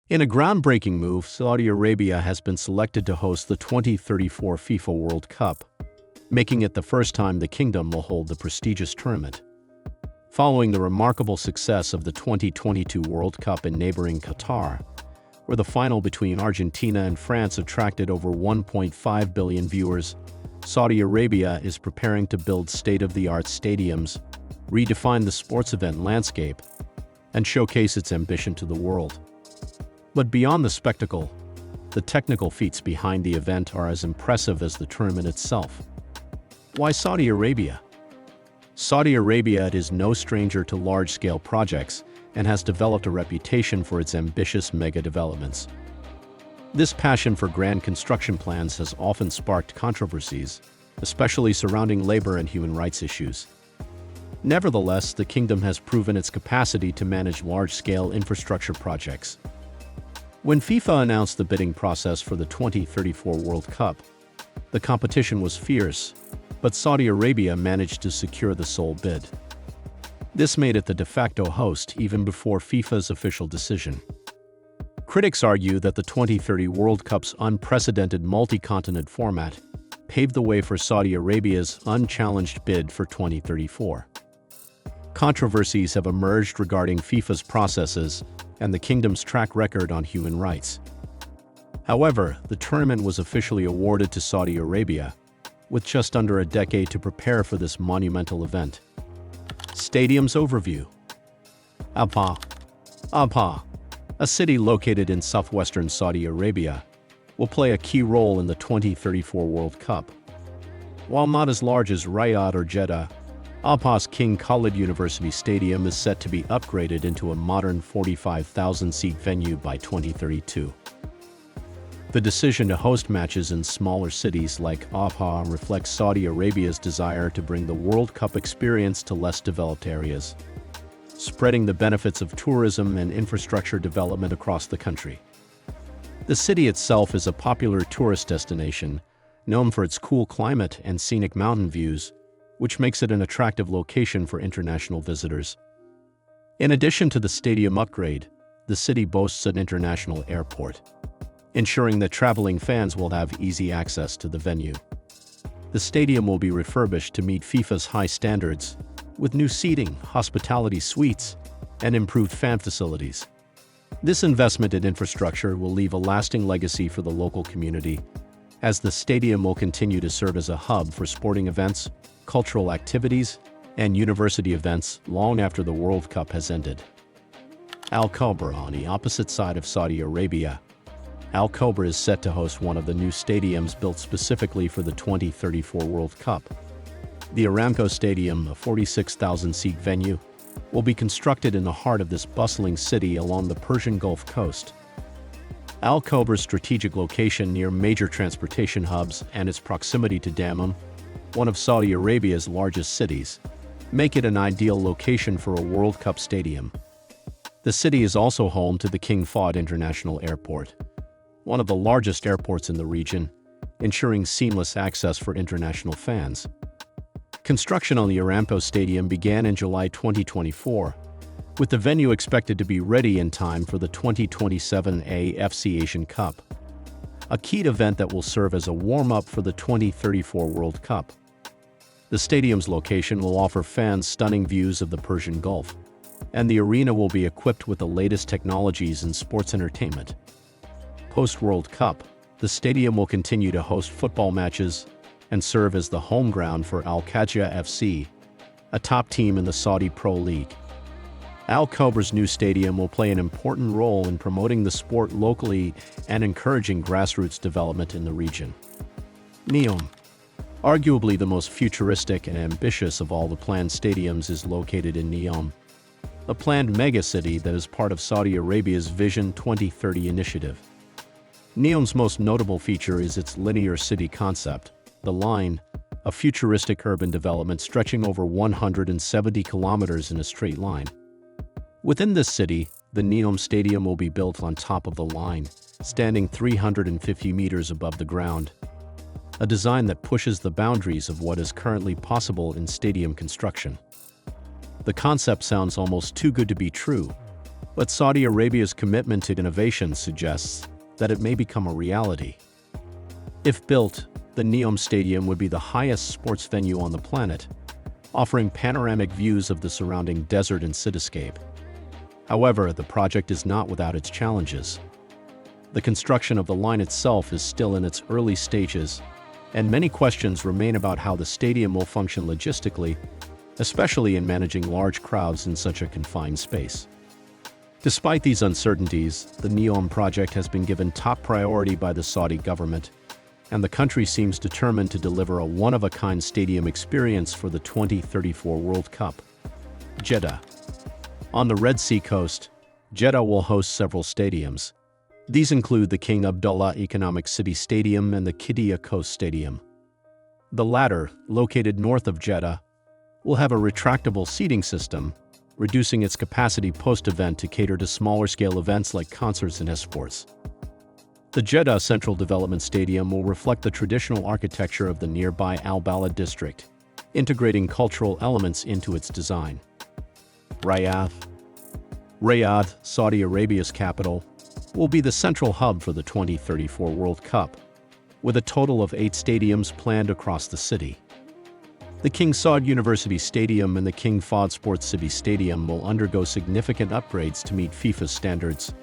In a groundbreaking move, Saudi Arabia has been selected to host the 2034 FIFA World Cup, making it the first time the kingdom will hold the prestigious tournament. Following the remarkable success of the 2022 World Cup in neighboring Qatar, where the final between Argentina and France attracted over 1.5 billion viewers, Saudi Arabia is preparing to build state-of-the-art stadiums, redefine the sports event landscape, and showcase its ambition to the world. But beyond the spectacle, the technical feats behind the event are as impressive as the tournament itself. Why Saudi Arabia? Saudi Arabia is no stranger to large-scale projects and has developed a reputation for its ambitious mega-developments. This passion for grand construction plans has often sparked controversies, especially surrounding labor and human rights issues. Nevertheless, the kingdom has proven its capacity to manage large-scale infrastructure projects. When FIFA announced the bidding process for the 2034 World Cup, the competition was fierce, but Saudi Arabia managed to secure the sole bid. This made it the de facto host even before FIFA's official decision. Critics argue that the 2030 World Cup's unprecedented multi-continent format paved the way for Saudi Arabia's unchallenged bid for 2034. Controversies have emerged regarding FIFA's processes and the kingdom's track record on human rights. However, the tournament was officially awarded to Saudi Arabia, with just under a decade to prepare for this monumental event. Stadium's overview. Abha, a city located in southwestern Saudi Arabia, will play a key role in the 2034 World Cup. While not as large as Riyadh or Jeddah, Abha's King Khalid University Stadium is set to be upgraded into a modern 45,000-seat venue by 2032. The decision to host matches in smaller cities like Abha reflects Saudi Arabia's desire to bring the World Cup experience to less developed areas, spreading the benefits of tourism and infrastructure development across the country. The city itself is a popular tourist destination, known for its cool climate and scenic mountain views, which makes it an attractive location for international visitors. In addition to the stadium upgrade, the city boasts an international airport, ensuring that traveling fans will have easy access to the venue. The stadium will be refurbished to meet FIFA's high standards, with new seating, hospitality suites, and improved fan facilities. This investment in infrastructure will leave a lasting legacy for the local community, as the stadium will continue to serve as a hub for sporting events, cultural activities, and university events long after the World Cup has ended. Al Khobar, on the opposite side of Saudi Arabia. Al Khobar is set to host one of the new stadiums built specifically for the 2034 World Cup. The Aramco Stadium, a 46,000-seat venue, will be constructed in the heart of this bustling city along the Persian Gulf coast. Al Khobar's strategic location near major transportation hubs and its proximity to Dammam, one of Saudi Arabia's largest cities, make it an ideal location for a World Cup stadium. The city is also home to the King Fahd International Airport, one of the largest airports in the region, ensuring seamless access for international fans. Construction on the Aramco Stadium began in July 2024, with the venue expected to be ready in time for the 2027 AFC Asian Cup, a key event that will serve as a warm-up for the 2034 World Cup. The stadium's location will offer fans stunning views of the Persian Gulf, and the arena will be equipped with the latest technologies in sports entertainment. Post-World Cup, the stadium will continue to host football matches and serve as the home ground for Al Qadsia FC, a top team in the Saudi Pro League. Al Khobar's new stadium will play an important role in promoting the sport locally and encouraging grassroots development in the region. Neom, arguably the most futuristic and ambitious of all the planned stadiums, is located in Neom, a planned megacity that is part of Saudi Arabia's Vision 2030 initiative. Neom's most notable feature is its linear city concept, the Line, a futuristic urban development stretching over 170 kilometers in a straight line. Within this city, the Neom Stadium will be built on top of the Line, standing 350 meters above the ground, a design that pushes the boundaries of what is currently possible in stadium construction. The concept sounds almost too good to be true, But Saudi Arabia's commitment to innovation suggests that it may become a reality. If built, the Neom Stadium would be the highest sports venue on the planet, offering panoramic views of the surrounding desert and cityscape. However, the project is not without its challenges. The construction of the line itself is still in its early stages, and many questions remain about how the stadium will function logistically, especially in managing large crowds in such a confined space. Despite these uncertainties, the Neom project has been given top priority by the Saudi government, and the country seems determined to deliver a one-of-a-kind stadium experience for the 2034 World Cup. Jeddah. On the Red Sea coast, Jeddah will host several stadiums. These include the King Abdullah Economic City Stadium and the Qiddiya Coast Stadium. The latter, located north of Jeddah, will have a retractable seating system, reducing its capacity post-event to cater to smaller-scale events like concerts and sports. The Jeddah Central Development Stadium will reflect the traditional architecture of the nearby Al Balad district, integrating cultural elements into its design. Riyadh, Saudi Arabia's capital, will be the central hub for the 2034 World Cup, with a total of 8 stadiums planned across the city. The King Saud University Stadium and the King Fahd Sports City Stadium will undergo significant upgrades to meet FIFA's standards,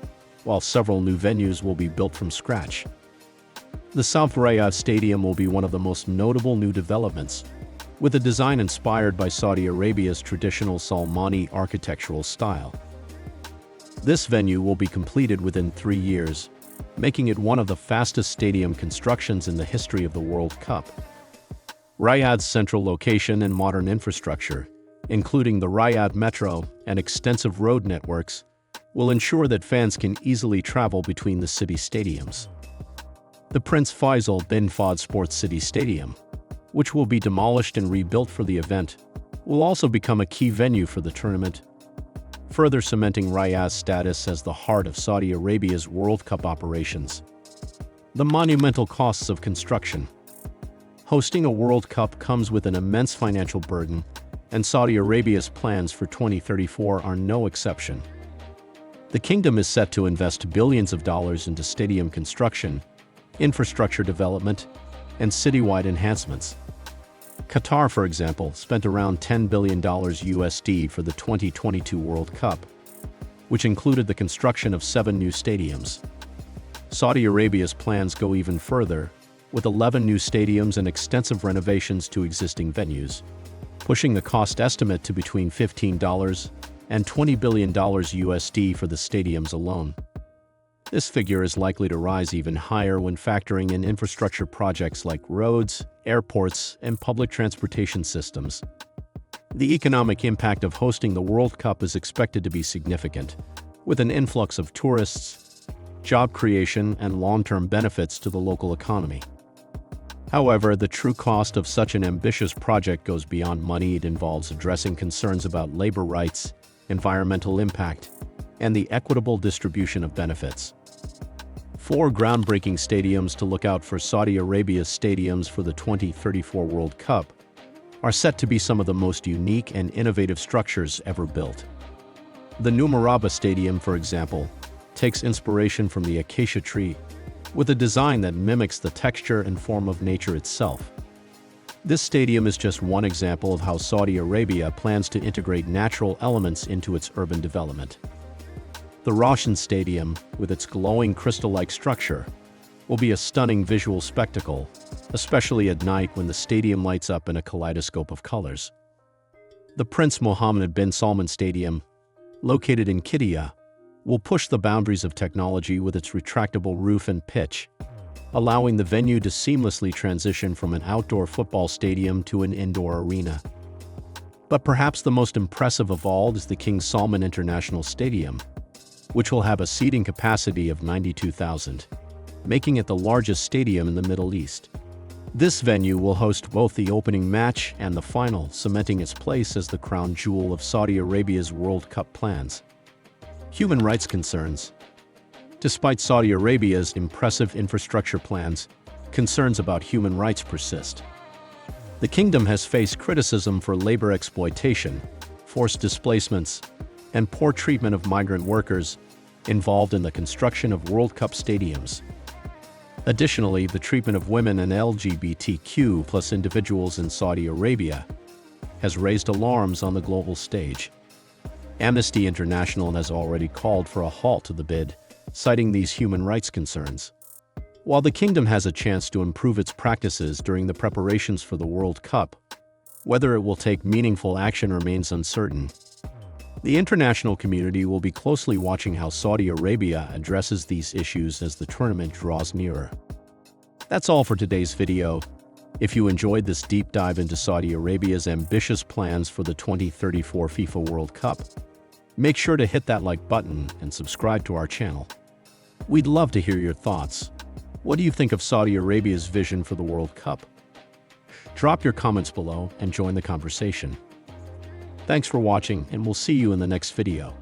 while several new venues will be built from scratch. The South Riyadh Stadium will be one of the most notable new developments, with a design inspired by Saudi Arabia's traditional Salmani architectural style. This venue will be completed within 3 years, making it one of the fastest stadium constructions in the history of the World Cup. Riyadh's central location and modern infrastructure, including the Riyadh Metro and extensive road networks, will ensure that fans can easily travel between the city stadiums. The Prince Faisal bin Fahd Sports City Stadium, which will be demolished and rebuilt for the event, will also become a key venue for the tournament, further cementing Riyadh's status as the heart of Saudi Arabia's World Cup operations. The monumental costs of construction. Hosting a World Cup comes with an immense financial burden, and Saudi Arabia's plans for 2034 are no exception. The kingdom is set to invest billions of dollars into stadium construction, infrastructure development, and citywide enhancements. Qatar, for example, spent around $10 billion USD for the 2022 World Cup, which included the construction of 7 new stadiums. Saudi Arabia's plans go even further, with 11 new stadiums and extensive renovations to existing venues, pushing the cost estimate to between $15 and $20 billion USD for the stadiums alone. This figure is likely to rise even higher when factoring in infrastructure projects like roads, airports, and public transportation systems. The economic impact of hosting the World Cup is expected to be significant, with an influx of tourists, job creation, and long-term benefits to the local economy. However, the true cost of such an ambitious project goes beyond money. It involves addressing concerns about labor rights, environmental impact, and the equitable distribution of benefits. 4 groundbreaking stadiums to look out for. Saudi Arabia's stadiums for the 2034 World Cup are set to be some of the most unique and innovative structures ever built. The Numaraba Stadium, for example, takes inspiration from the acacia tree, with a design that mimics the texture and form of nature itself. This stadium is just one example of how Saudi Arabia plans to integrate natural elements into its urban development. The Roshan Stadium, with its glowing crystal-like structure, will be a stunning visual spectacle, especially at night when the stadium lights up in a kaleidoscope of colors. The Prince Mohammed bin Salman Stadium, located in Qiddiya, will push the boundaries of technology with its retractable roof and pitch, allowing the venue to seamlessly transition from an outdoor football stadium to an indoor arena. But perhaps the most impressive of all is the King Salman International Stadium, which will have a seating capacity of 92,000, making it the largest stadium in the Middle East. This venue will host both the opening match and the final, cementing its place as the crown jewel of Saudi Arabia's World Cup plans. Human rights concerns. Despite Saudi Arabia's impressive infrastructure plans, concerns about human rights persist. The kingdom has faced criticism for labor exploitation, forced displacements, and poor treatment of migrant workers involved in the construction of World Cup stadiums. Additionally, the treatment of women and LGBTQ+ individuals in Saudi Arabia has raised alarms on the global stage. Amnesty International has already called for a halt to the bid, citing these human rights concerns. While the kingdom has a chance to improve its practices during the preparations for the World Cup, whether it will take meaningful action remains uncertain. The international community will be closely watching how Saudi Arabia addresses these issues as the tournament draws nearer. That's all for today's video. If you enjoyed this deep dive into Saudi Arabia's ambitious plans for the 2034 FIFA World Cup, make sure to hit that like button and subscribe to our channel. We'd love to hear your thoughts. What do you think of Saudi Arabia's vision for the World Cup? Drop your comments below and join the conversation. Thanks for watching, and we'll see you in the next video.